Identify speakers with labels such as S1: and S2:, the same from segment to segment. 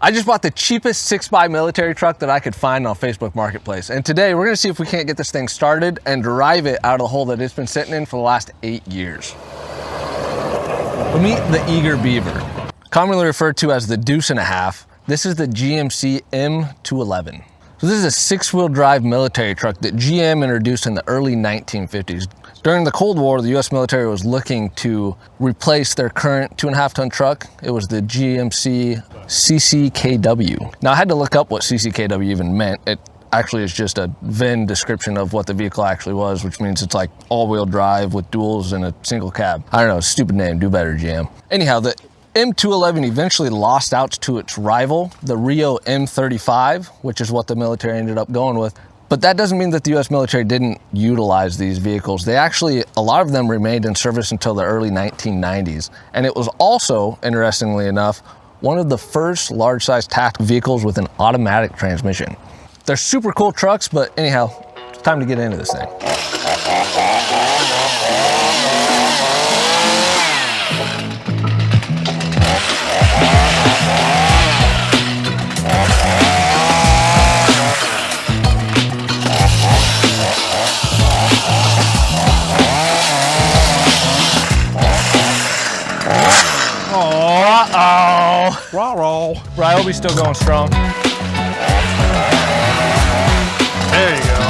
S1: I just bought the cheapest 6x military truck that I could find on Facebook Marketplace. And today we're gonna see if we can't get this thing started and drive it out of the hole that it's been sitting in for the last 8 years. We'll meet the Eager Beaver, commonly referred to as the Deuce and a half. This is the GMC M211. So this is a 6-wheel drive military truck that GM introduced in the early 1950s. During the Cold War, the US military was looking to replace their current 2.5-ton truck. It was the GMC CCKW. Now I had to look up what CCKW even meant. It actually is just a VIN description of what the vehicle actually was, which means it's like all-wheel drive with duals and a single cab. I don't know, stupid name, do better GM. Anyhow, the M211 eventually lost out to its rival, the Rio M35, which is what the military ended up going with. But that doesn't mean that the US military didn't utilize these vehicles. They actually, a lot of them remained in service until the early 1990s. And it was also, interestingly enough, one of the first large-sized tactical vehicles with an automatic transmission. They're super cool trucks, but anyhow, it's time to get into this thing.
S2: Roll.
S1: Bro, I hope he's still going strong.
S2: There you go.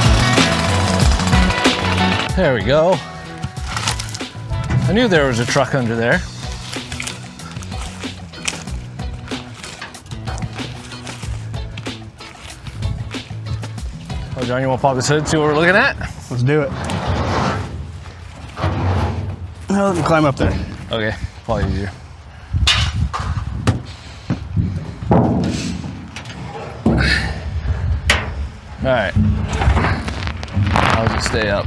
S1: There we go. I knew there was a truck under there. Oh, John, you want to pop this hood, see what we're looking at?
S2: Let's do it. Well, let me climb up there.
S1: Okay, probably easier. All right, how does it stay up?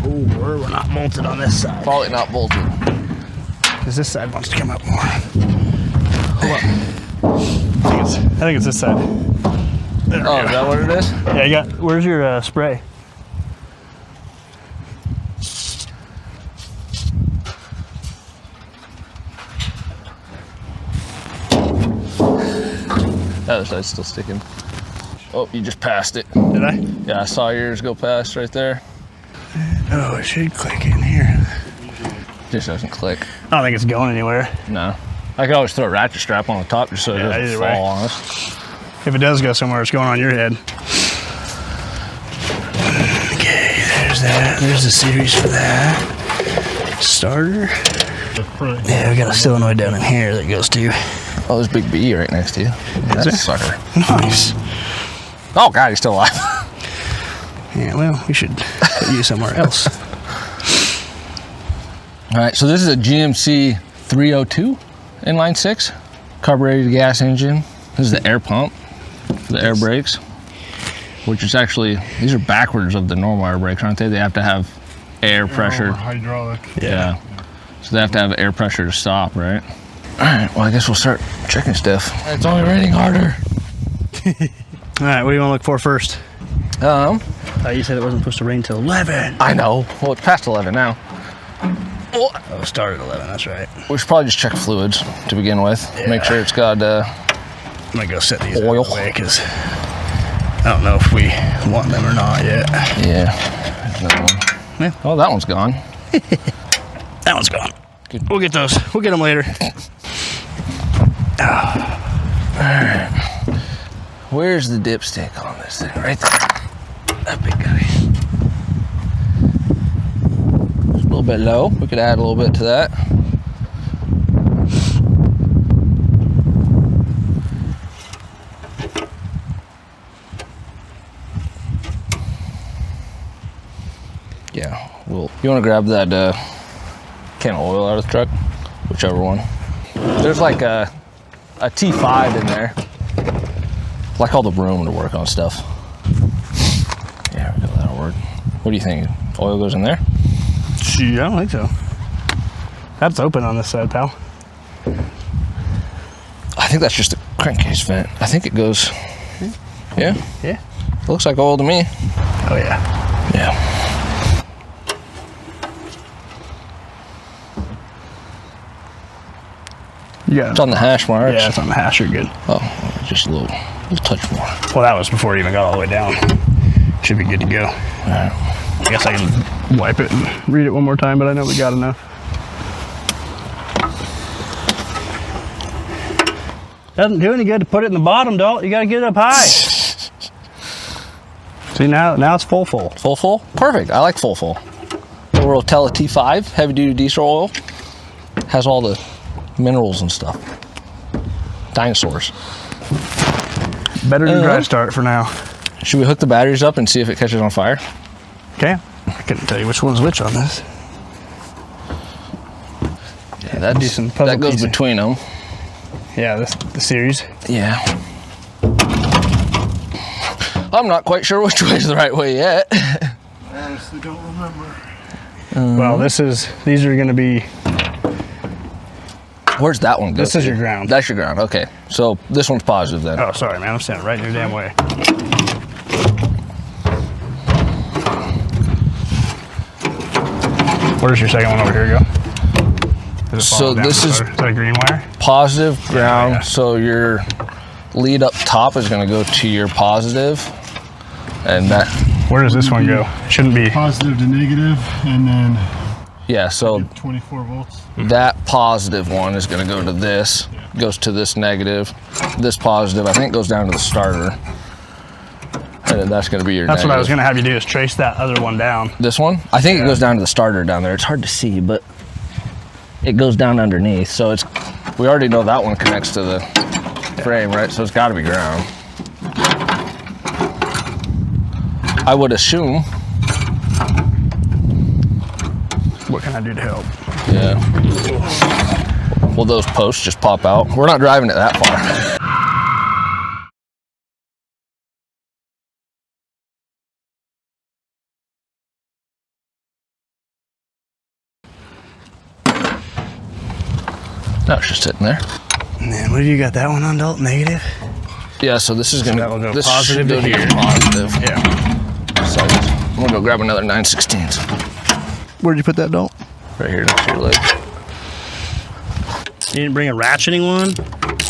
S2: Oh, we're not bolted on this side.
S1: Probably not bolted.
S2: Because this side wants to come up more. Hold on. I think it's this side. There we go.
S1: Is that what it is?
S2: Yeah, you got, where's your spray?
S1: The other side's still sticking. Oh, you just passed it.
S2: Did I?
S1: Yeah, I saw yours go past right there.
S2: Oh, it should click in here.
S1: Just doesn't click.
S2: I don't think it's going anywhere.
S1: No. I could always throw a ratchet strap on the top just so it doesn't fall on us.
S2: If it does go somewhere, it's going on your head. Okay, there's that. There's the series for that. Starter. Yeah, we got a solenoid down in here that goes to.
S1: Oh, there's Big B right next to you. That's a sucker.
S2: Nice.
S1: Oh, God, he's still alive.
S2: Yeah, well, we should put you somewhere else.
S1: All right, so this is a GMC 302 inline-six carbureted gas engine. This is the air pump, the air brakes, which is actually, these are backwards of the normal air brakes, aren't they? They have to have air pressure.
S3: Hydraulic.
S1: Yeah. So they have to have air pressure to stop, right? All right, well, I guess we'll start checking stuff. It's only raining harder.
S2: All right, what do you want to look for first? You said it wasn't supposed to rain till 11.
S1: I know. Well, it's past 11 now.
S2: Oh, it started at 11, that's right.
S1: We should probably just check fluids to begin with.
S2: Yeah.
S1: Make sure it's got
S2: I'm gonna go set these
S1: oil.
S2: out of the way because I don't know if we want them or not yet.
S1: Yeah. There's another one.
S2: Yeah.
S1: Oh, that one's gone.
S2: That one's gone.
S1: Good.
S2: We'll get those. We'll get them later.
S1: All right. Where's the dipstick on this thing? Right there. That big guy. It's a little bit low. We could add a little bit to that. Yeah, well, you want to grab that can of oil out of the truck? Whichever one. There's like a T5 in there. Like all the room to work on stuff. Yeah, that'll work. What do you think? Oil goes in there?
S2: Gee, I don't think so. That's open on this side, pal.
S1: I think that's just a crankcase vent. I think it goes. Yeah?
S2: Yeah.
S1: Looks like oil to me.
S2: Oh, yeah.
S1: Yeah.
S2: Yeah.
S1: It's on the hash marks.
S2: Yeah, it's on the hash. You're good.
S1: Oh, just a little touch more.
S2: Well, that was before it even got all the way down. Should be good to go.
S1: All right.
S2: I guess I can wipe it and read it one more time, but I know we got enough. Doesn't do any good to put it in the bottom, Dalt. You gotta get it up high. See, now it's full.
S1: Full? Perfect. I like full. The Rotella T5, heavy duty diesel oil. Has all the minerals and stuff. Dinosaurs.
S2: Better than dry start for now.
S1: Should we hook the batteries up and see if it catches on fire?
S2: Okay. I couldn't tell you which one's which on this.
S1: Yeah, that goes
S2: pieces.
S1: between them.
S2: Yeah, the series.
S1: Yeah. I'm not quite sure which way is the right way yet.
S3: I honestly don't remember.
S2: Well, these are going to be.
S1: Where's that one go?
S2: This is your ground.
S1: That's your ground. Okay. So this one's positive then.
S2: Oh, sorry, man. I'm standing right in your damn way. Where's your second one over here go?
S1: So this is
S2: that a green wire?
S1: Positive ground.
S2: Yeah.
S1: So your lead up top is going to go to your positive, and that.
S2: Where does this one go? Shouldn't be.
S3: Positive to negative, and then
S1: Yeah. So
S3: 24 volts.
S1: that positive one is going to go to this. Goes to this negative. This positive, I think, goes down to the starter, and then that's going to be your.
S2: That's
S1: negative.
S2: what I was going to have you do, is trace that other one down.
S1: This one? I think it goes down to the starter down there. It's hard to see, but it goes down underneath. So it's, we already know that one connects to the frame, right? So it's got to be ground. I would assume.
S2: What can I do to help?
S1: Yeah. Well, those posts just pop out. We're not driving it that far. No, it's just sitting there.
S2: And then what do you got that one on, Dalt? Negative?
S1: Yeah, so this is gonna
S2: that will go
S1: this
S2: positive
S1: should go
S2: to
S1: to
S2: here.
S1: your positive.
S2: Yeah.
S1: So I'm gonna go grab another 9/16.
S2: Where'd you put that, Dalt?
S1: Right here next to your leg.
S2: You didn't bring a ratcheting one?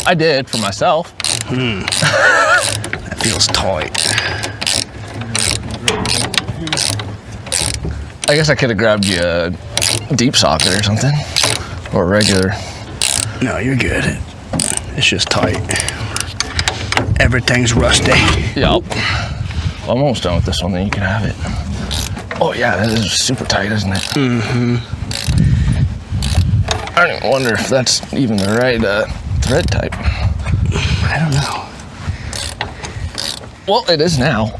S1: I did for myself.
S2: That feels tight.
S1: I guess I could have grabbed you a deep socket or something, or a regular.
S2: No, you're good. It's just tight. Everything's rusty.
S1: Yep. Well, I'm almost done with this one, then you can have it. Oh yeah, that is super tight, isn't it?
S2: Mm-hmm.
S1: I don't even wonder if that's even the right thread type.
S2: I don't know.
S1: Well, it is now.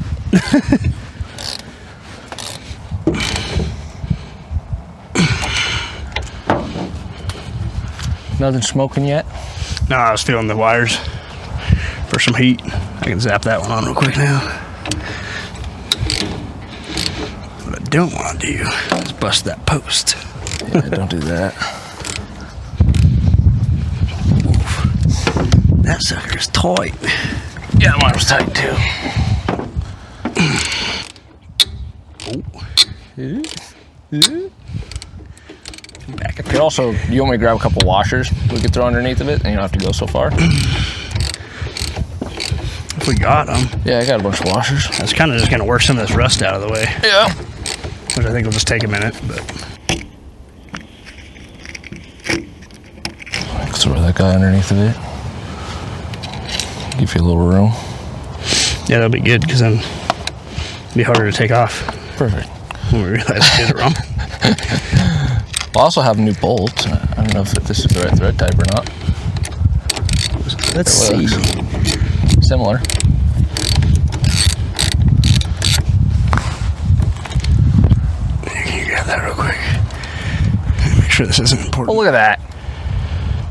S1: Nothing smoking yet?
S2: No, I was feeling the wires for some heat. I can zap that one on real quick now. What I don't want to do is bust that post.
S1: Yeah, don't do that.
S2: That sucker is tight.
S1: Yeah, mine was tight too.
S2: Back
S1: You could also, you want me to grab a couple washers we could throw underneath of it, and you don't have to go so far?
S2: if we got them.
S1: Yeah, I got a bunch of washers.
S2: That's kind of just going to work some of this rust out of the way,
S1: Yeah.
S2: which I think will just take a minute. But
S1: Throw that guy underneath of it. Give you a little room.
S2: yeah, that'll be good, because then it'll be harder to take off
S1: Perfect.
S2: when we realize we did it wrong.
S1: We'll also have new bolts. I don't know if this is the right thread type or not.
S2: Let's see.
S1: Similar.
S2: Can you grab that real quick? Make sure this isn't important.
S1: Oh, look at that.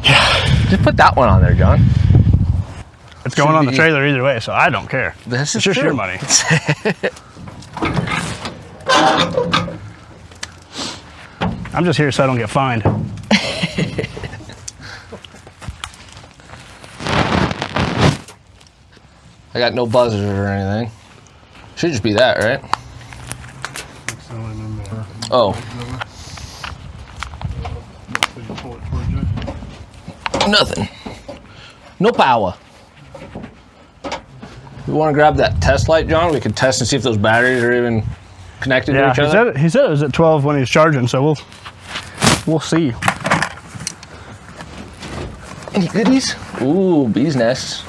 S1: Yeah. Just put that one on there, John.
S2: It's going
S1: Should
S2: on the
S1: be-
S2: trailer either way, so I don't care.
S1: This is
S2: It's just
S1: true.
S2: your money. I'm just here so I don't get fined.
S1: I got no buzzers or anything. Should just be that, right? Oh, Nothing. No power. You want to grab that test light, John? We can test and see if those batteries are even connected to each other.
S2: He said it was at 12 when he was charging, so we'll see.
S1: Any goodies? Ooh, bees nests.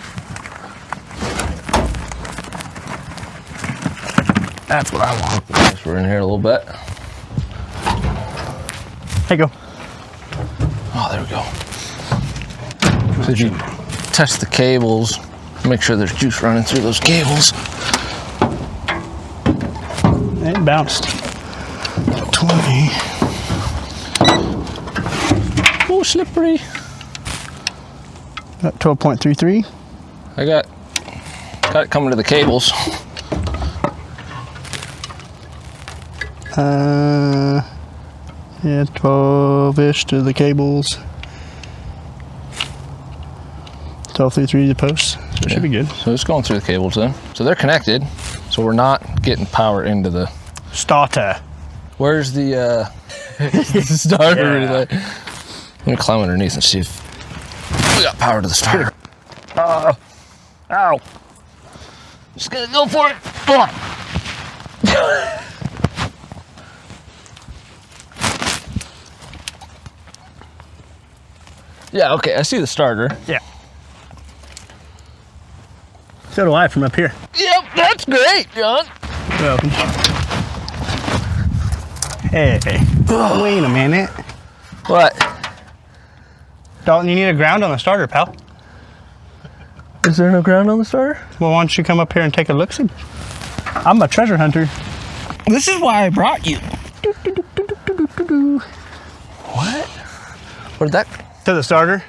S2: That's what I want.
S1: Guess we're in here a little bit.
S2: Hey, go.
S1: Oh, there we go. So you test the cables, make sure there's juice running through those cables.
S2: It bounced. 20.
S1: Oh, slippery.
S2: Got 12.33.
S1: I got it coming to the cables.
S2: Yeah, 12-ish to the cables. 12.33 to the posts. So it should be good.
S1: So it's going through the cables then. So they're connected. So we're not getting power into the
S2: starter.
S1: Where's the starter relay? I'm gonna climb underneath and see if we got power to the starter. Ow. Just gonna go for it. Yeah, okay, I see the starter.
S2: Yeah. So do I from up here.
S1: Yep, that's great, John.
S2: Well, hey, wait a minute.
S1: What?
S2: Dalton, you need a ground on the starter, pal.
S1: Is there no ground on the starter?
S2: Well, why don't you come up here and take a look-see? I'm a treasure hunter.
S1: This is why I brought you. What? Where'd that?
S2: To the starter.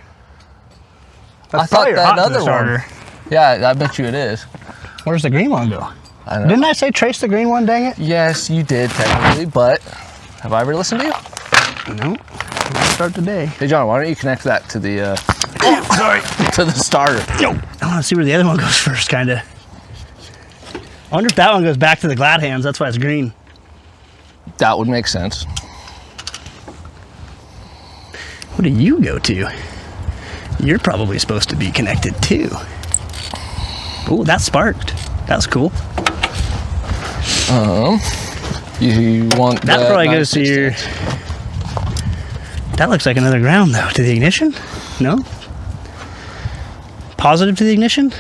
S1: I thought that other
S2: starter.
S1: one. Yeah, I bet you it is.
S2: Where's the green one go?
S1: I know.
S2: Didn't I say trace the green one, dang it?
S1: Yes, you did technically, but have I ever listened to you?
S2: No. Start today.
S1: Hey, John, why don't you connect that to the
S2: Sorry.
S1: to the starter?
S2: Yo, I want to see where the other one goes first, kind of. I wonder if that one goes back to the glad hands. That's why it's green.
S1: That would make sense.
S2: What do you go to? You're probably supposed to be connected too. Oh, that sparked. That's cool.
S1: You want
S2: that probably goes to your. That looks like another ground though. To the ignition? No. Positive to the ignition.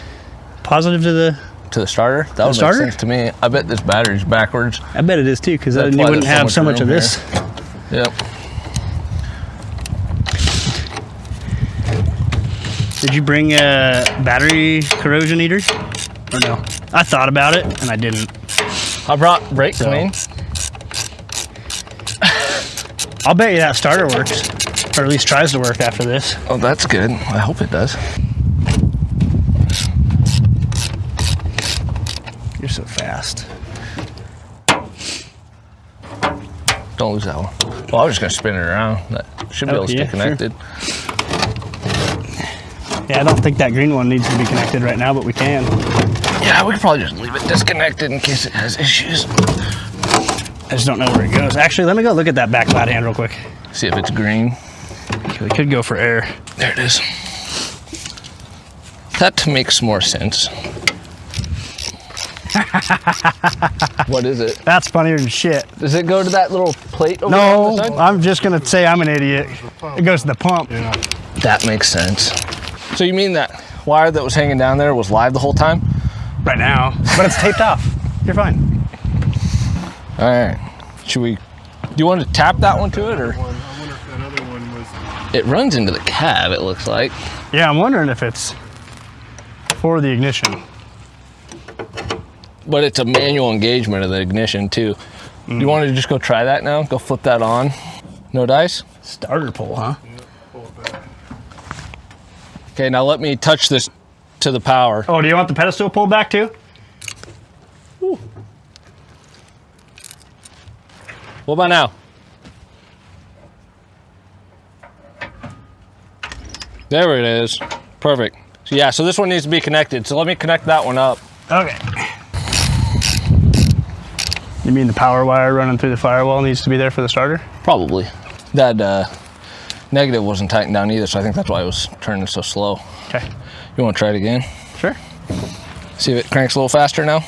S2: Positive to the
S1: starter. That would make sense to me. I bet this battery's backwards.
S2: I bet it is too, because then you wouldn't have so much of this.
S1: Yep.
S2: Did you bring a battery corrosion eater? Or no? I thought about it and I didn't.
S1: I brought brake clean.
S2: I'll bet you that starter works, or at least tries to work after this.
S1: Oh, that's good. I hope it does.
S2: You're so fast.
S1: Don't lose that one. Well, I was just gonna spin it around. That should be able to stay connected.
S2: Sure. Yeah, I don't think that green one needs to be connected right now, but we can.
S1: Yeah, we could probably just leave it disconnected in case it has issues.
S2: I just don't know where it goes. Actually, let me go look at that back glad hand real quick.
S1: See if it's green.
S2: We could go for air.
S1: There it is. That makes more sense. What is it?
S2: That's funnier than shit.
S1: Does it go to that little plate over there on the side?
S2: I'm just gonna say I'm an idiot. It goes to the pump.
S3: Yeah.
S1: That makes sense. So you mean that wire that was hanging down there was live the whole time?
S2: Right now, but it's taped off. You're fine.
S1: All right. Should we? Do you want to tap that one to it, or?
S3: I wonder if that other one was.
S1: It runs into the cab. It looks like.
S2: Yeah, I'm wondering if it's for the ignition.
S1: But it's a manual engagement of the ignition too. Do you want to just go try that now? Go flip that on. No dice?
S2: Starter pull, huh?
S3: Yeah, pull it back.
S1: Okay, now let me touch this to the power.
S2: Oh, do you want the pedestal pulled back too?
S1: Ooh. What about now? There it is. Perfect. So yeah, so this one needs to be connected. So let me connect that one up.
S2: Okay. You mean the power wire running through the firewall needs to be there for the starter?
S1: Probably. That Negative wasn't tightened down either, so I think that's why it was turning so slow.
S2: Okay.
S1: You want to try it again?
S2: Sure.
S1: See if it cranks a little faster now?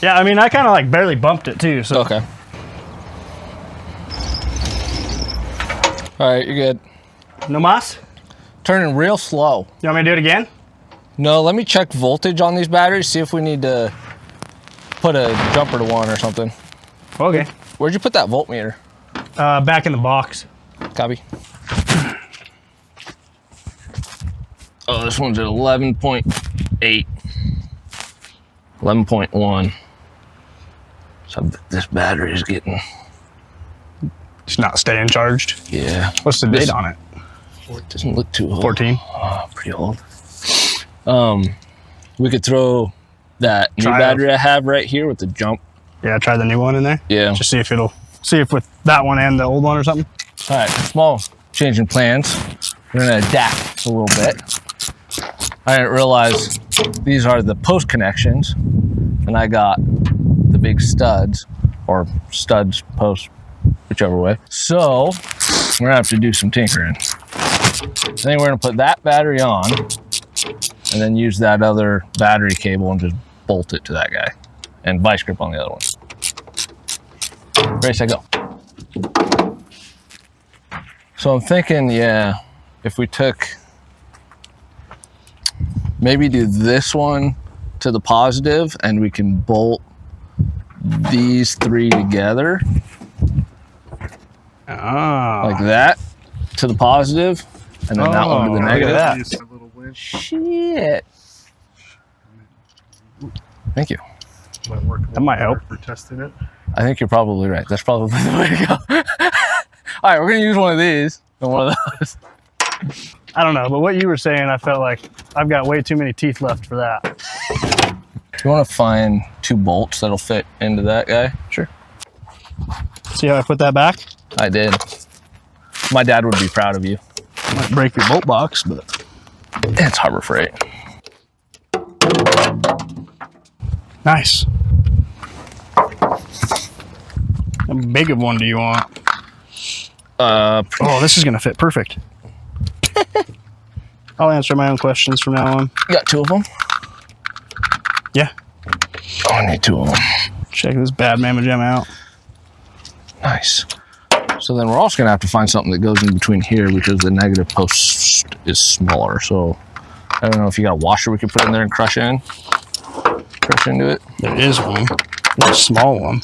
S2: Yeah, I mean, I kind of like barely bumped it too, so.
S1: Okay. All right, you're good.
S2: No mas?
S1: Turning real slow.
S2: You want me to do it again?
S1: No, let me check voltage on these batteries, see if we need to put a jumper to one or something.
S2: Okay.
S1: Where'd you put that voltmeter?
S2: Back in the box.
S1: Copy. Oh, this one's at 11.8. 11.1. So this battery is getting...
S2: It's not staying charged.
S1: Yeah.
S2: What's the date on it?
S1: It doesn't look too old.
S2: 14.
S1: Oh, pretty old. We could throw that new
S2: Try
S1: battery I have right here with the jump.
S2: Yeah, try the new one in there.
S1: Yeah.
S2: Just see if with that one and the old one or something.
S1: All right, small change in plans. We're gonna adapt a little bit. I didn't realize these are the post connections, and I got the big studs, or studs post, whichever way. So we're gonna have to do some tinkering. I think we're gonna put that battery on, and then use that other battery cable and just bolt it to that guy, and vice grip on the other one. Ready, set, go. So I'm thinking, yeah, if we took, maybe do this one to the positive and we can bolt these three together.
S2: Oh.
S1: Like that to the positive and then that one to the
S2: look at
S1: negative.
S2: that.
S3: Use a little winch.
S1: Shit. Thank you.
S3: Might work a little
S2: might
S3: better
S2: help.
S3: for testing it.
S1: I think you're probably right. That's probably the way to go. All right, we're gonna use one of these and one of those.
S2: I don't know, but what you were saying, I felt like I've got way too many teeth left for that.
S1: You want to find 2 bolts that'll fit into that guy?
S2: Sure. See how I put that back?
S1: I did. My dad would be proud of you.
S2: Might break your bolt box, but
S1: It's Harbor Freight.
S2: nice. How big of one do you want? Oh, this is gonna fit perfect. I'll answer my own questions from now on.
S1: You got 2 of them?
S2: Yeah.
S1: Oh, I need 2 of them.
S2: Check this bad mamma gem out.
S1: Nice. So then we're also gonna have to find something that goes in between here because the negative post is smaller. So I don't know if you got a washer we could put in there and crush into it.
S2: There is one. There's a small one.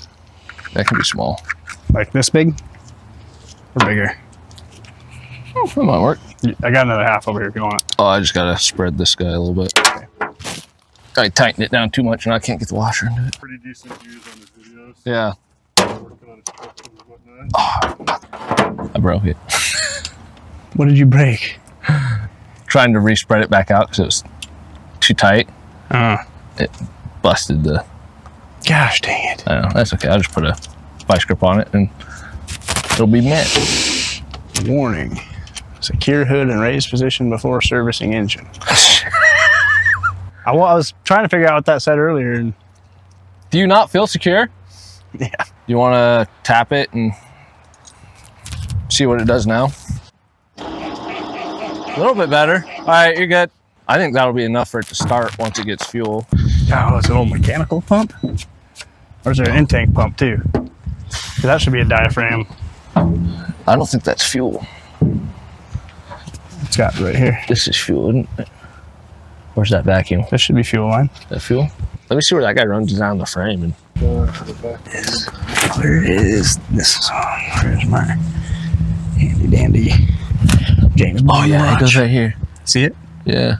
S1: That can be small.
S2: Like this big? Or bigger?
S1: Oh, that might work.
S2: I got another half over here if you want it.
S1: Oh, I just gotta spread this guy a little bit. I tightened it down too much and I can't get the washer into it.
S3: Pretty decent views on his videos.
S1: Yeah.
S3: Working on his truck and whatnot.
S1: I broke it.
S2: What did you break?
S1: Trying to re-spread it back out because it was too tight. It busted the...
S2: Gosh dang it.
S1: I know, that's okay. I'll just put a vice grip on it and it'll be mint.
S2: Warning. Secure hood in raised position before servicing engine. I was trying to figure out what that said earlier. And
S1: Do you not feel secure?
S2: yeah.
S1: You want to tap it and see what it does now? A little bit better. All right, you're good. I think that'll be enough for it to start once it gets fuel.
S2: Oh, it's an old mechanical pump? Or is there an in-tank pump too? 'Cause that should be a diaphragm.
S1: I don't think that's fuel.
S2: It's got it right here.
S1: This is fuel, isn't it? Where's that vacuum?
S2: This should be fuel line.
S1: That fuel? Let me see where that guy runs down the frame. And
S2: Where is this is on? Where's my handy dandy James Bond?
S1: oh yeah, it goes right here.
S2: See it?
S1: Yeah,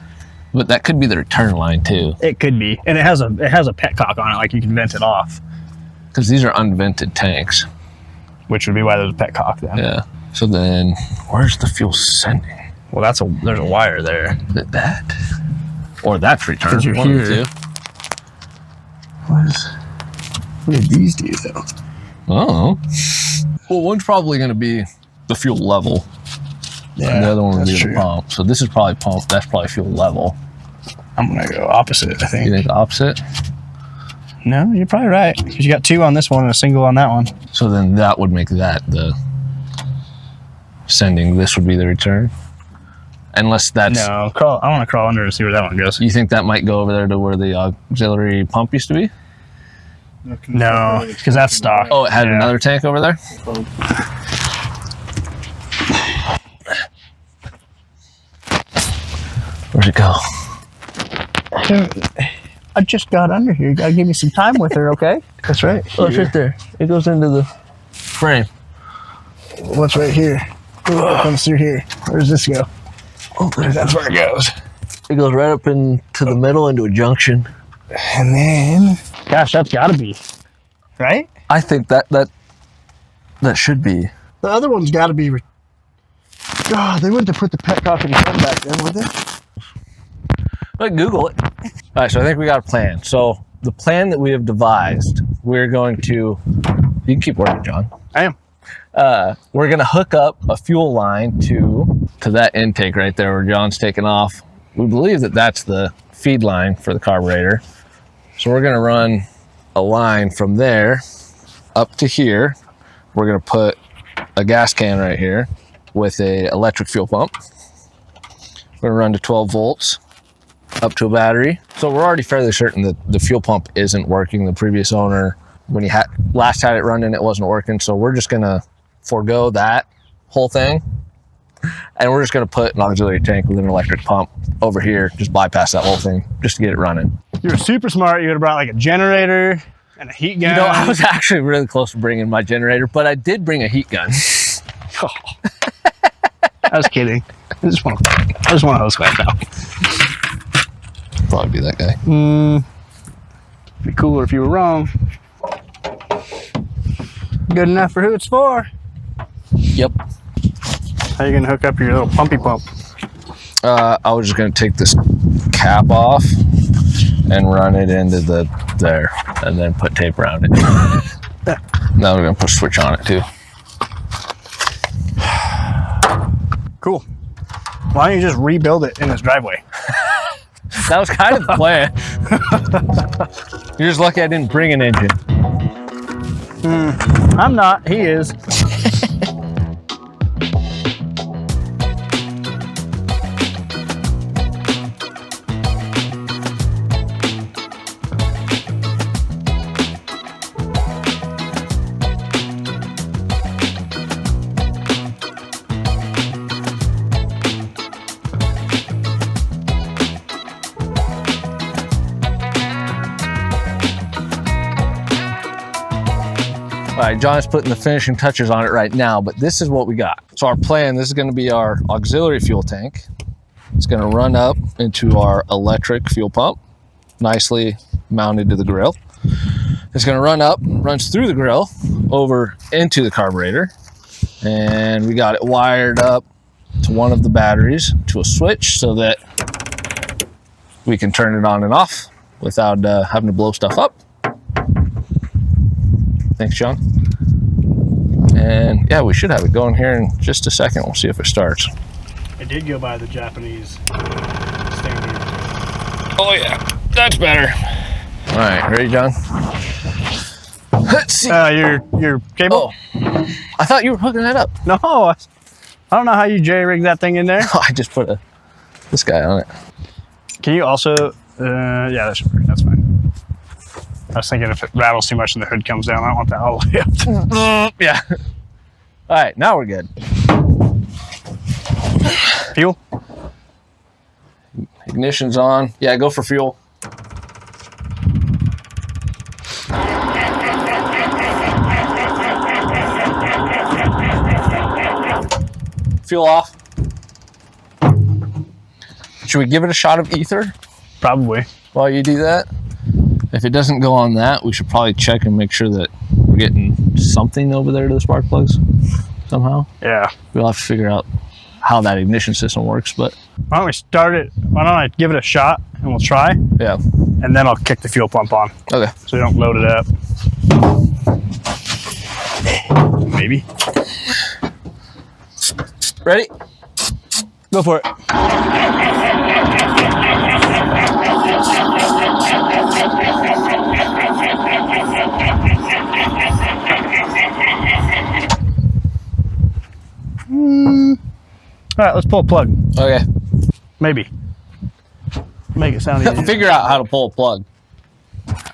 S1: but that could be the return line too,
S2: It could be, and it has a petcock on it, like you can vent it off,
S1: because these are unvented tanks.
S2: which would be why there's a petcock then.
S1: Yeah. So then, where's the fuel sending?
S2: Well, there's a wire there.
S1: Is it that? Or that's return.
S2: 'Cause you're
S1: One of the
S2: here.
S1: two.
S2: What did these do though?
S1: Oh. Well, one's probably going to be the fuel level,
S2: Yeah,
S1: and the other one will
S2: that's
S1: be
S2: true.
S1: the pump. So this is probably pump. That's probably fuel level.
S2: I'm gonna go opposite. I
S1: You
S2: think.
S1: think the opposite?
S2: No, you're probably right because you got 2 on this one and a single on that one.
S1: So then that would make that the sending. This would be the return. Unless that's...
S2: No, crawl. I want to crawl under and see where that one goes.
S1: You think that might go over there to where the auxiliary pump used to be?
S2: No, because that's stock.
S1: Oh, it had another tank over there? Where'd it go?
S2: I just got under here. You gotta give me some time with her, okay? That's right.
S1: Oh, it's right there. It goes into the frame.
S2: What's right here? It comes through here. Where does this go? Oh, that's where it goes.
S1: It goes right up into the middle into a junction.
S2: And then, gosh, that's gotta be, right?
S1: I think that should be.
S2: The other one's gotta be. God, they wouldn't have put the petcock in the front back then, would they?
S1: But Google it. All right, so I think we got a plan. So the plan that we have devised, we're going to, you can keep working, John.
S2: I am.
S1: We're going to hook up a fuel line to that intake right there where John's taking off. We believe that that's the feed line for the carburetor. So we're going to run a line from there up to here. We're going to put a gas can right here with a electric fuel pump. We're going to run to 12 volts up to a battery. So we're already fairly certain that the fuel pump isn't working. The previous owner, when he last had it running, it wasn't working. So we're just going to forego that whole thing. And we're just going to put an auxiliary tank with an electric pump over here, just bypass that whole thing, just to get it running.
S2: You were super smart. You would have brought like a generator and a heat gun.
S1: You know, I was actually really close to bringing my generator, but I did bring a heat gun.
S2: Oh. I was kidding. I just want to hose clamp out.
S1: Probably be that guy.
S2: Be cooler if you were wrong. Good enough for who it's for.
S1: Yep.
S2: How you gonna hook up your little pumpy pump?
S1: I was just gonna take this cap off and run it into there, and then put tape around it. Now we're gonna put a switch on it too.
S2: Cool. Why don't you just rebuild it in this driveway?
S1: That was kind of the plan. You're just lucky I didn't bring an engine.
S2: I'm not. He is.
S1: All right, John's putting the finishing touches on it right now, but this is what we got. So our plan, this is gonna be our auxiliary fuel tank. It's gonna run up into our electric fuel pump, nicely mounted to the grill. It's gonna run up, runs through the grill, over into the carburetor, and we got it wired up to one of the batteries to a switch so that we can turn it on and off without having to blow stuff up. Thanks, John. And yeah, we should have it going here in just a second. We'll see if it starts.
S2: I did go by the Japanese standard.
S1: Oh yeah, that's better. All right, ready, John? Let's see.
S2: Your cable?
S1: Oh, I thought you were hooking that up.
S2: No, I don't know how you J-rigged that thing in there.
S1: Oh, I just put this guy on it.
S2: Can you also, yeah, that should work. That's fine. I was thinking if it rattles too much and the hood comes down, I don't want that all the way up.
S1: Yeah. All right, now we're good.
S2: Fuel?
S1: Ignition's on. Yeah, go for fuel. Fuel off. Should we give it a shot of ether
S2: Probably.
S1: while you do that? If it doesn't go on that, we should probably check and make sure that we're getting something over there to the spark plugs somehow.
S2: Yeah.
S1: We'll have to figure out how that ignition system works, but
S2: Why don't we start it? Why don't I give it a shot and we'll try,
S1: yeah.
S2: and then I'll kick the fuel pump on
S1: Okay.
S2: so we don't load it up. Maybe.
S1: Ready?
S2: Go for it. All right, let's pull a plug.
S1: Okay.
S2: Maybe. Make it sound easier.
S1: Figure out how to pull a plug.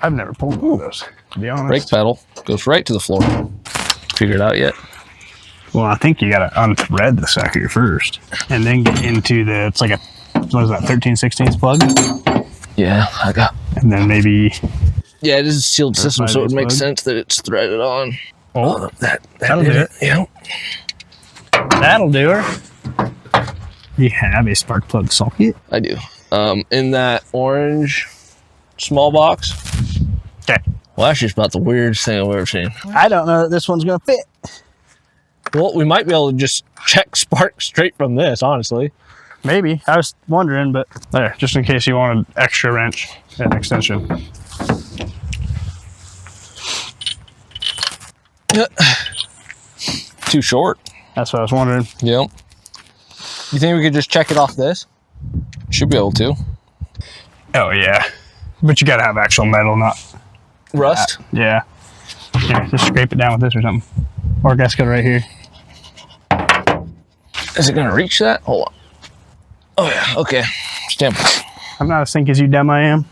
S2: I've never pulled one of those, to be honest.
S1: Brake pedal goes right to the floor. Figured it out yet?
S2: Well, I think you got to unthread the sucker first and then get into the, it's like a, what is that, 13/16 plug?
S1: Yeah, I got.
S2: And then maybe.
S1: Yeah, it is a sealed system, so it would make
S2: plug.
S1: sense that it's threaded on.
S2: Oh,
S1: that'll
S2: do it.
S1: Yep.
S2: That'll do her. You have a spark plug socket?
S1: I do. In that orange small box.
S2: Okay.
S1: Well, that's just about the weirdest thing I've ever seen.
S2: I don't know that this one's going to fit.
S1: Well, we might be able to just check spark straight from this, honestly.
S2: Maybe. I was wondering, but there, just in case you want an extra wrench and extension.
S1: Too short.
S2: That's what I was wondering.
S1: Yep. You think we could just check it off this? Should be able to.
S2: Oh, yeah. But you got to have actual metal, not
S1: Rust?
S2: yeah. Here, just scrape it down with this or something. Or gasket right here.
S1: Is it going to reach that? Hold on. Oh, yeah. Okay. Stamp it.
S2: I'm not as think as you dumb I am.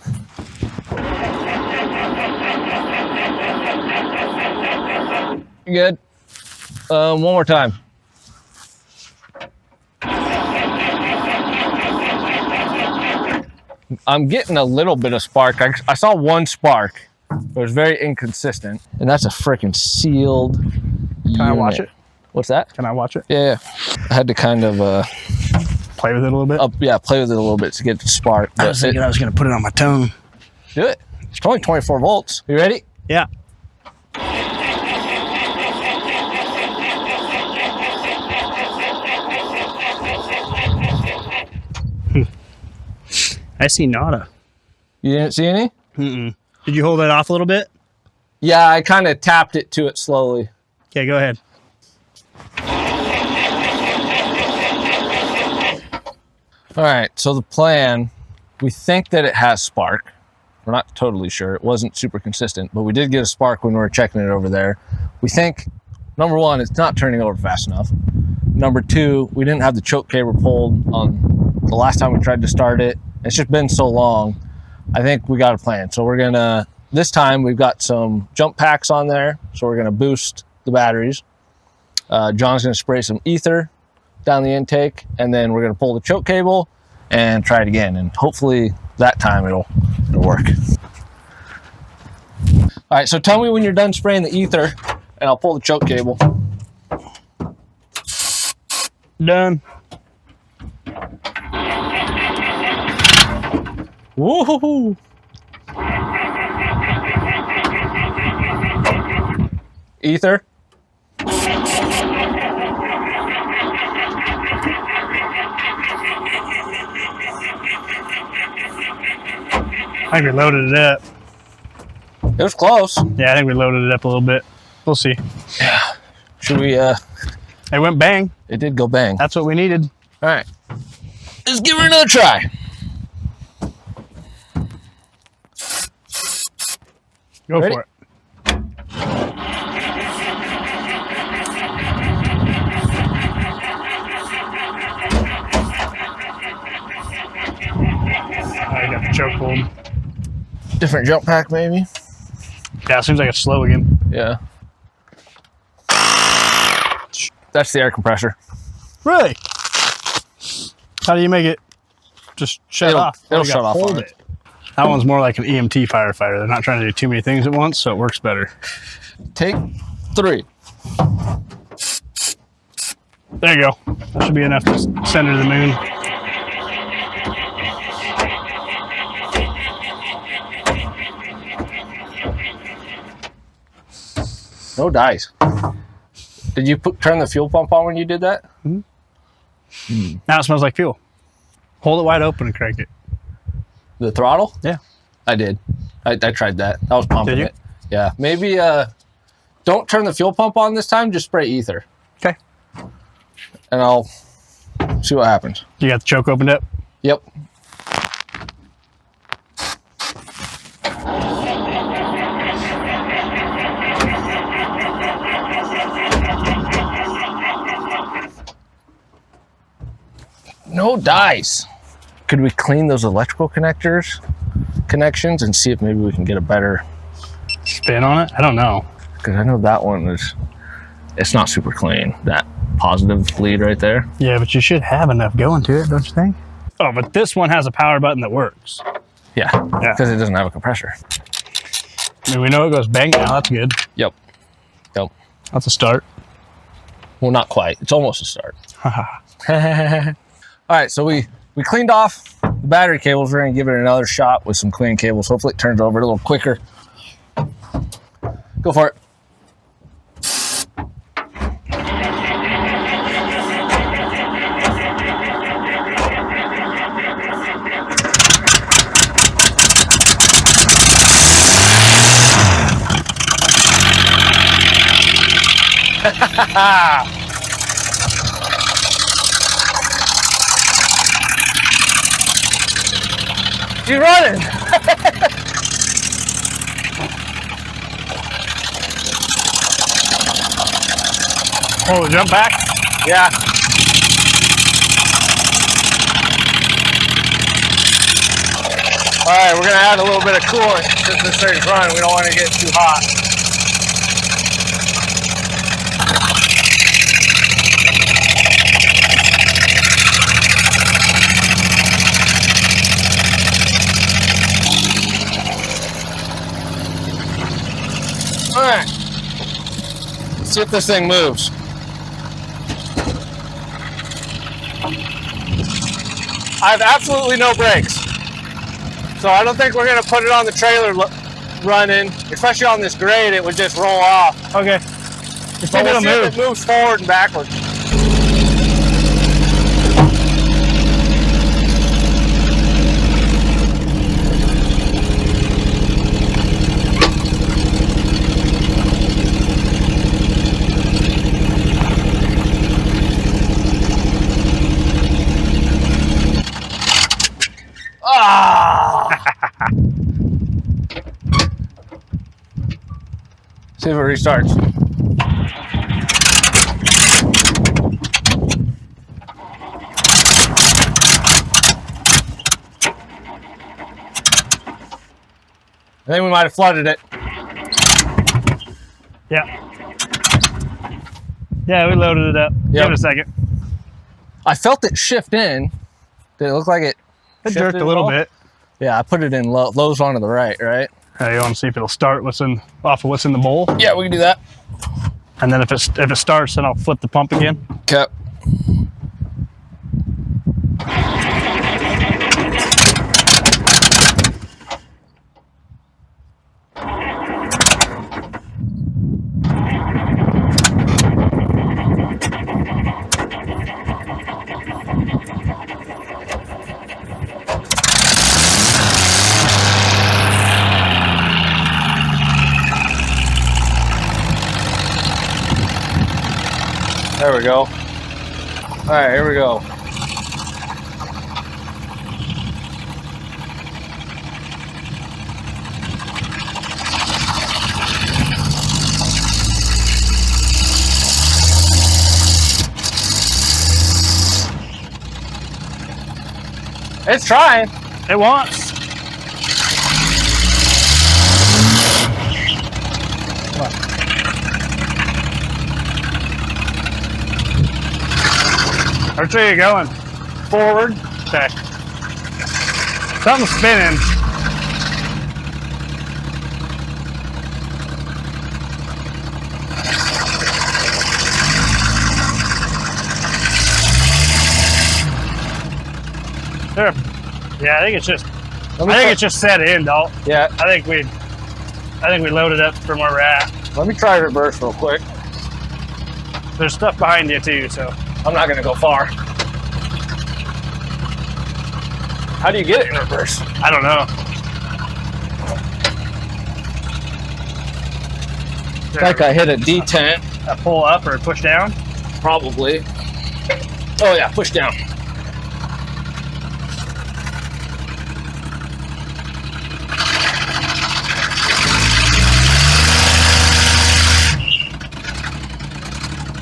S1: You good? One more time. I'm getting a little bit of spark. I saw one spark. It was very inconsistent. And that's a freaking sealed
S2: Can I watch it?
S1: What's that?
S2: Can I watch it?
S1: Yeah. I had to kind of
S2: Play with it a little bit?
S1: play with it a little bit to get the spark.
S2: I was thinking I was going to put it on my tongue.
S1: Do it. It's only 24 volts. You ready?
S2: Yeah. I see nada.
S1: You didn't see any?
S2: Mm-mm. Did you hold it off a little bit?
S1: Yeah, I kind of tapped it to it slowly.
S2: Okay, go ahead.
S1: All right, so the plan, we think that it has spark. We're not totally sure. It wasn't super consistent, but we did get a spark when we were checking it over there. We think, number one, it's not turning over fast enough. Number two, we didn't have the choke cable pulled on the last time we tried to start it. It's just been so long. I think we got a plan. So we're gonna, this time we've got some jump packs on there. So we're gonna boost the batteries. John's gonna spray some ether down the intake, and then we're gonna pull the choke cable and try it again. And hopefully that time it'll work. All right, so tell me when you're done spraying the ether and I'll pull the choke cable.
S2: Done.
S1: Woohoo! Ether.
S2: I think we loaded it up.
S1: It was close.
S2: Yeah, I think we loaded it up a little bit. We'll see.
S1: Should we,
S2: It went bang.
S1: it did go bang.
S2: That's what we needed.
S1: All right, let's give her another try.
S2: Go
S1: Ready?
S2: for it. I got the choke pulled.
S1: Different jump pack, maybe?
S2: Yeah, it seems like it's slow again.
S1: Yeah. That's the air compressor.
S2: Really? How do you make it just shut off?
S1: It'll
S2: You
S1: shut
S2: gotta
S1: off
S2: hold
S1: on it.
S2: That one's more like an EMT firefighter. They're not trying to do too many things at once, so it works better.
S1: Take 3.
S2: There you go. That should be enough to send her to the moon.
S1: No dice. Did you turn the fuel pump on when you did that?
S2: Now it smells like fuel. Hold it wide open and crank it.
S1: The throttle?
S2: Yeah.
S1: I did. I tried that. I was pumping
S2: Did you?
S1: it. Yeah. Maybe don't turn the fuel pump on this time. Just spray ether.
S2: Okay.
S1: And I'll see what happens.
S2: You got the choke opened up?
S1: Yep. No dice. Could we clean those electrical connections and see if maybe we can get a better
S2: spin on it? I don't know.
S1: Because I know that one is, it's not super clean. That positive lead right there.
S2: Yeah, but you should have enough going to it, don't you think? Oh, but this one has a power button that works.
S1: Yeah, because it doesn't have a compressor.
S2: I mean, we know it goes bang now. That's good.
S1: Yep.
S2: That's a start.
S1: Well, not quite. It's almost a start. All right, so we cleaned off the battery cables. We're gonna give it another shot with some clean cables. Hopefully it turns over a little quicker. Go for it. You're running.
S2: Oh, jump back?
S1: Yeah. All right, we're gonna add a little bit of coolant since this thing's running. We don't want to get too hot. All right, let's see if this thing moves. I have absolutely no brakes, so I don't think we're gonna put it on the trailer running, especially on this grade. It would just roll off.
S2: Okay.
S1: But we'll see if it moves forward and backwards. See if it restarts. I think we might have flooded it.
S2: Yeah. Yeah, we loaded it up.
S1: Yep.
S2: Give it a second.
S1: I felt it shift in. Did it look like it?
S2: It jerked a little bit.
S1: Yeah, I put it in lows onto the right, right?
S2: You want to see if it'll start off of what's in the bowl?
S1: Yeah, we can do that.
S2: And then if it starts, then I'll flip the pump again.
S1: Okay. There we go. All right, here we go. It's trying.
S2: It wants. Which way are you going?
S1: Forward.
S2: Okay. Something's spinning. Sure. Yeah, I think it's just. It's just set in, though.
S1: Yeah.
S2: I think we loaded up from where we're at.
S1: Let me try reverse real quick.
S2: There's stuff behind you too, so.
S1: I'm not gonna go far. How do you get it in reverse?
S2: I don't know.
S1: Like I hit a detent.
S2: A pull up or push down?
S1: Probably. Oh yeah, push down.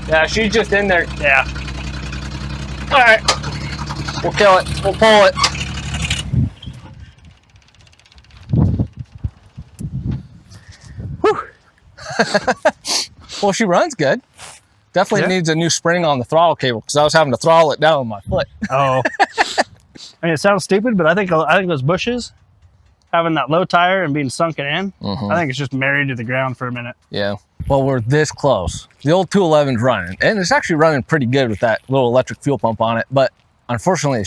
S1: Yeah, she's just in there.
S2: Yeah.
S1: All right. We'll kill it. We'll pull it. Whew. Well, she runs good. Definitely needs a new spring on the throttle cable because I was having to throttle it down with my foot.
S2: Oh. I mean, it sounds stupid, but I think those bushes, having that low tire and being sunken in, I think it's just married to the ground for a minute.
S1: Yeah. Well, we're this close. The old 211's running, and it's actually running pretty good with that little electric fuel pump on it, but unfortunately,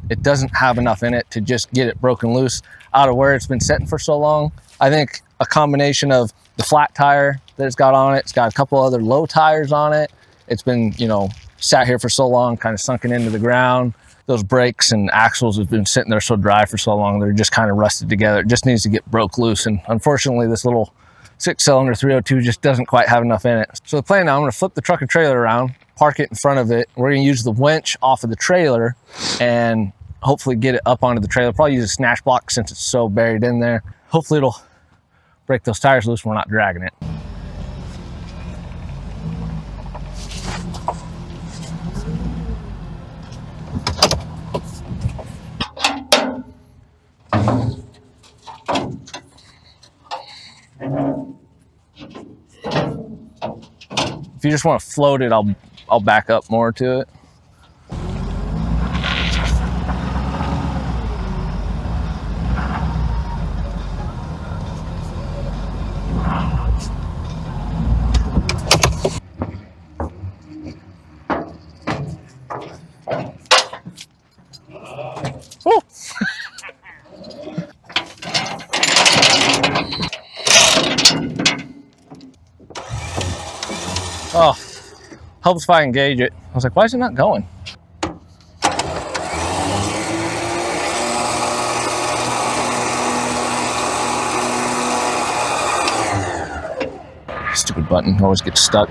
S1: it doesn't have enough in it to just get it broken loose out of where it's been sitting for so long. I think a combination of the flat tire that it's got on it, it's got a couple other low tires on it. It's been, you know, sat here for so long, kind of sunken into the ground. Those brakes and axles have been sitting there so dry for so long, they're just kind of rusted together. It just needs to get broke loose. And unfortunately, this little 6-cylinder 302 just doesn't quite have enough in it. So the plan now, I'm gonna flip the truck and trailer around, park it in front of it. We're gonna use the winch off of the trailer and hopefully get it up onto the trailer. Probably use a snatch block since it's so buried in there. Hopefully it'll break those tires loose when we're not dragging it. If you just want to float it, I'll back up more to it. Woo. Oh, helps if I engage it. I was like, why is it not going? Stupid button always gets stuck.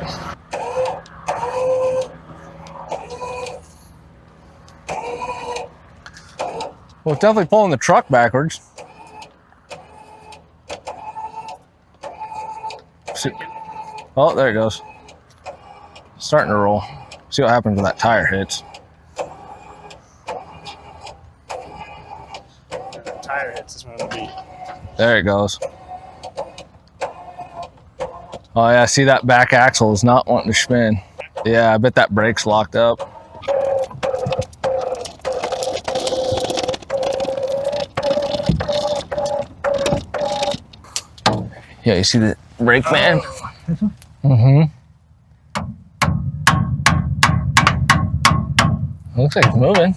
S1: Well, it's definitely pulling the truck backwards. See. Oh, there it goes. Starting to roll. See what happens when that tire hits.
S2: The tire hits is what it'll be.
S1: There it goes. Oh yeah, see that back axle is not wanting to spin. Yeah, I bet that brake's locked up. Yeah, you see the brake man? Mm-hmm. Looks like it's moving.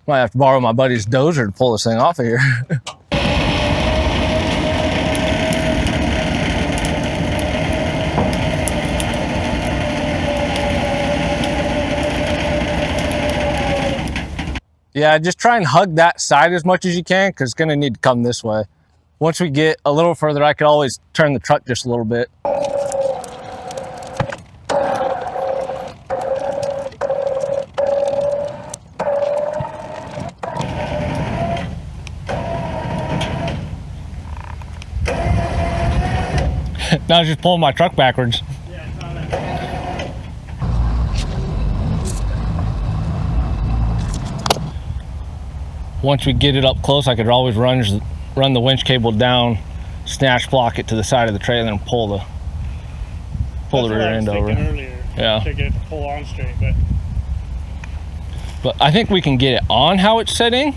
S1: Might have to borrow my buddy's dozer to pull this thing off of here. Yeah, just try and hug that side as much as you can because it's going to need to come this way. Once we get a little further, I could always turn the truck just a little bit. Now I was just pulling my truck backwards. Once we get it up close, I could always run the winch cable down, snatch block it to the side of the trailer and pull the rear end over.
S3: Earlier,
S1: yeah.
S3: To get it to pull on straight,
S1: but I think we can get it on how it's sitting.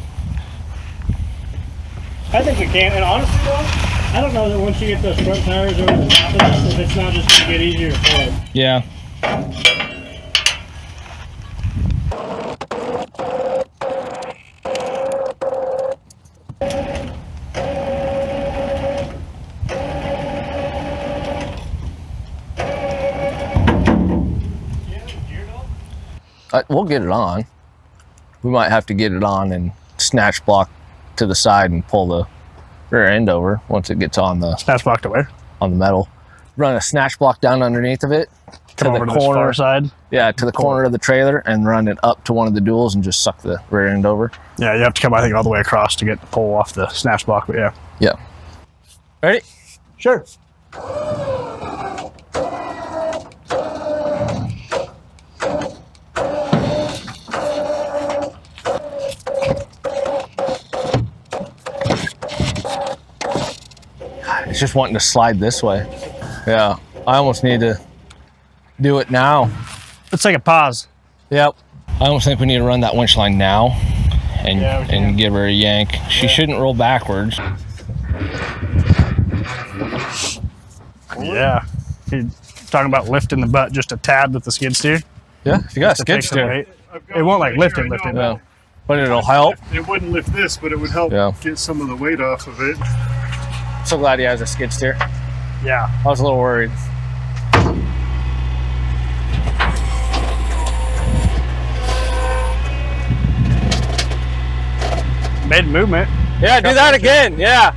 S3: I think we can. And honestly, though, I don't know that once you get those front tires over the top of this, if it's not just going to get easier to pull.
S1: Yeah. We'll get it on. We might have to get it on and snatch block to the side and pull the rear end over once it gets on the
S2: Snatch block to where?
S1: On the metal. Run a snatch block down underneath of it to the corner.
S2: Far side.
S1: Yeah, to the corner of the trailer and run it up to one of the duals and just suck the rear end over.
S2: Yeah, you have to come, I think, all the way across to get the pull off the snatch block, but yeah.
S1: Yeah. Ready?
S2: Sure.
S1: It's just wanting to slide this way. Yeah, I almost need to do it now.
S3: Let's take a pause.
S1: Yep. I almost think we need to run that winch line now and give her a yank. She shouldn't roll backwards.
S3: Yeah. You're talking about lifting the butt just a tad with the skid steer?
S1: Yeah, if you got a skid steer.
S3: It won't like lift it.
S1: Yeah. But it'll help.
S4: It wouldn't lift this, but it would help get some of the weight off of it.
S1: So glad he has a skid steer.
S3: Yeah.
S1: I was a little worried.
S3: Made movement.
S1: Yeah, do that again. Yeah.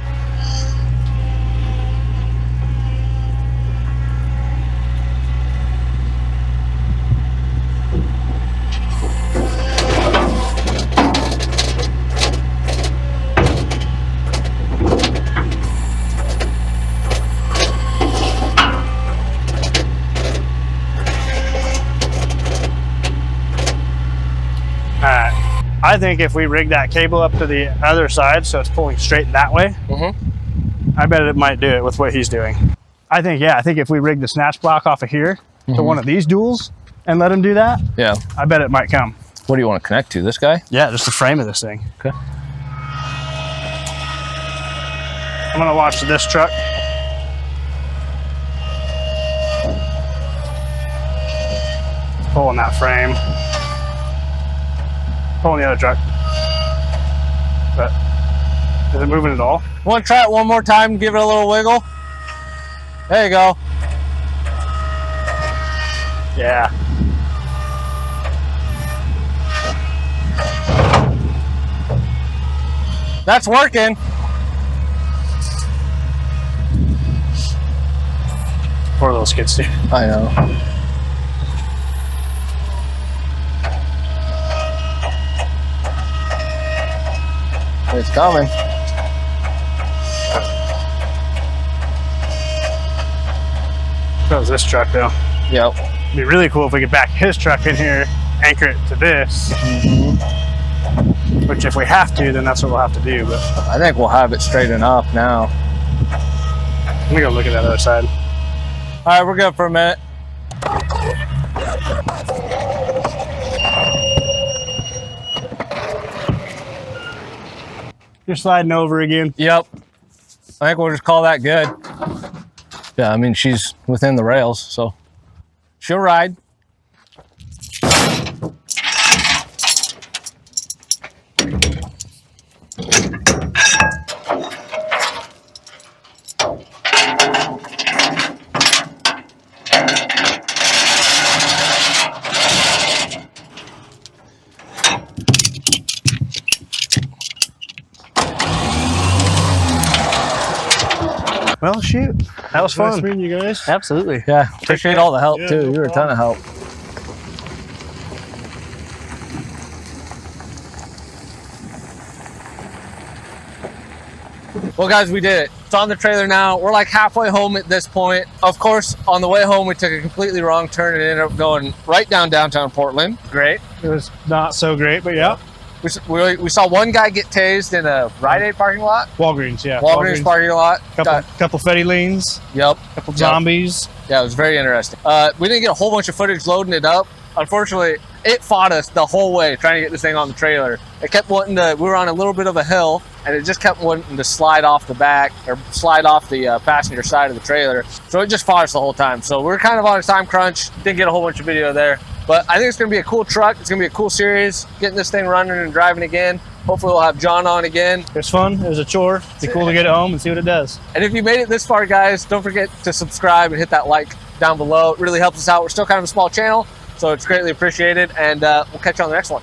S3: I think if we rig that cable up to the other side so it's pulling straight that way, I bet it might do it with what he's doing. I think if we rig the snatch block off of here to one of these duals and let him do that, I bet it might come.
S1: What do you want to connect to? This guy?
S3: Yeah, just the frame of this thing.
S1: Okay.
S3: I'm gonna watch this truck. Pulling that frame. Pulling the other truck. But is it moving at all?
S1: Want to try it one more time? Give it a little wiggle. There you go.
S3: Yeah.
S1: That's working.
S3: Poor little skid steer.
S1: I know. It's coming.
S3: So is this truck though.
S1: Yep.
S3: It'd be really cool if we could back his truck in here, anchor it to this. Which if we have to, then that's what we'll have to do. But
S1: I think we'll have it straight enough now.
S3: let me go look at that other side.
S1: All right, we're good for a minute.
S3: You're sliding over again.
S1: Yep. I think we'll just call that good. Yeah, I mean, she's within the rails, so she'll ride.
S3: Well, shoot. That was fun.
S4: Nice meeting you guys.
S3: Absolutely.
S1: Yeah, appreciate all the help
S4: Yeah,
S1: too.
S4: no
S1: You were a ton of help. Well, guys, we did it. It's on the trailer now. We're like halfway home at this point. Of course, on the way home, we took a completely wrong turn and ended up going right down downtown Portland. Great.
S3: It was not so great, but yeah.
S1: We saw one guy get tased in a Rite Aid parking lot.
S3: Walgreens, yeah.
S1: Walgreens parking lot.
S3: Couple Fetty leans,
S1: Yep.
S3: couple zombies.
S1: Yeah, it was very interesting. We didn't get a whole bunch of footage loading it up. Unfortunately, it fought us the whole way trying to get this thing on the trailer. It kept wanting to, we were on a little bit of a hill, and it just kept wanting to slide off the back, or slide off the passenger side of the trailer. So it just fought us the whole time. So we're kind of on a time crunch. Didn't get a whole bunch of video there. But I think it's going to be a cool truck. It's going to be a cool series, getting this thing running and driving again. Hopefully we'll have John on again.
S3: It was fun. It was a chore. It'd be cool to get it home and see what it does.
S1: And if you made it this far, guys, don't forget to subscribe and hit that like down below. It really helps us out. We're still kind of a small channel, so it's greatly appreciated. And we'll catch you on the next one.